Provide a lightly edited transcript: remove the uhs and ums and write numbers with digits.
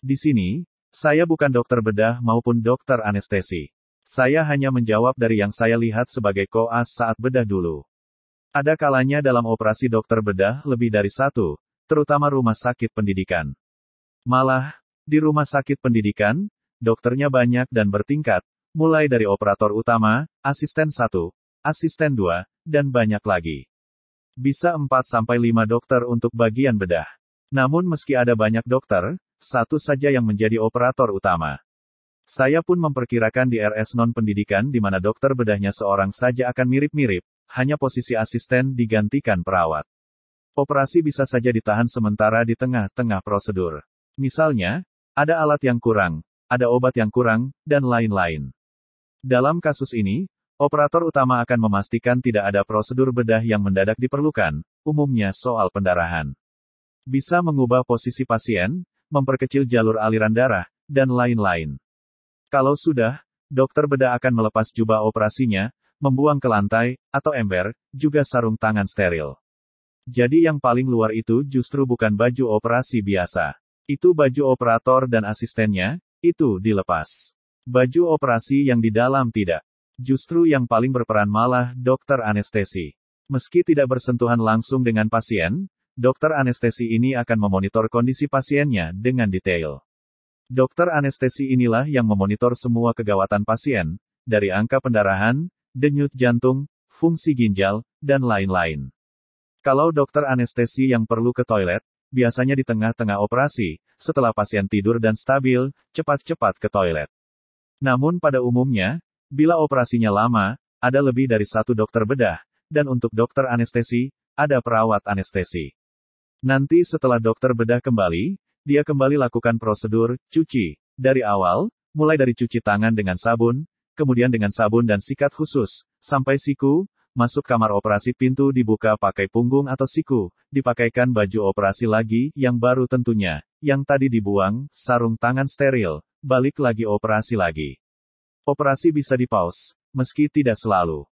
Di sini, saya bukan dokter bedah maupun dokter anestesi. Saya hanya menjawab dari yang saya lihat sebagai koas saat bedah dulu. Ada kalanya dalam operasi dokter bedah lebih dari satu, terutama rumah sakit pendidikan. Malah, di rumah sakit pendidikan, dokternya banyak dan bertingkat, mulai dari operator utama, asisten 1, asisten 2, dan banyak lagi. Bisa 4-5 dokter untuk bagian bedah. Namun meski ada banyak dokter, satu saja yang menjadi operator utama. Saya pun memperkirakan di RS non-pendidikan di mana dokter bedahnya seorang saja akan mirip-mirip, hanya posisi asisten digantikan perawat. Operasi bisa saja ditahan sementara di tengah-tengah prosedur. Misalnya, ada alat yang kurang, ada obat yang kurang, dan lain-lain. Dalam kasus ini, operator utama akan memastikan tidak ada prosedur bedah yang mendadak diperlukan, umumnya soal pendarahan. Bisa mengubah posisi pasien, memperkecil jalur aliran darah, dan lain-lain. Kalau sudah, dokter bedah akan melepas jubah operasinya, membuang ke lantai, atau ember, juga sarung tangan steril. Jadi yang paling luar itu justru bukan baju operasi biasa. Itu baju operator dan asistennya, itu dilepas. Baju operasi yang di dalam tidak. Justru yang paling berperan malah dokter anestesi. Meski tidak bersentuhan langsung dengan pasien, dokter anestesi ini akan memonitor kondisi pasiennya dengan detail. Dokter anestesi inilah yang memonitor semua kegawatan pasien, dari angka pendarahan, denyut jantung, fungsi ginjal, dan lain-lain. Kalau dokter anestesi yang perlu ke toilet, biasanya di tengah-tengah operasi, setelah pasien tidur dan stabil, cepat-cepat ke toilet. Namun pada umumnya, bila operasinya lama, ada lebih dari satu dokter bedah, dan untuk dokter anestesi, ada perawat anestesi. Nanti setelah dokter bedah kembali, dia kembali lakukan prosedur cuci, dari awal, mulai dari cuci tangan dengan sabun, kemudian dengan sabun dan sikat khusus, sampai siku, masuk kamar operasi pintu dibuka pakai punggung atau siku, dipakaikan baju operasi lagi, yang baru tentunya, yang tadi dibuang, sarung tangan steril, balik lagi operasi lagi. Operasi bisa di-pause, meski tidak selalu.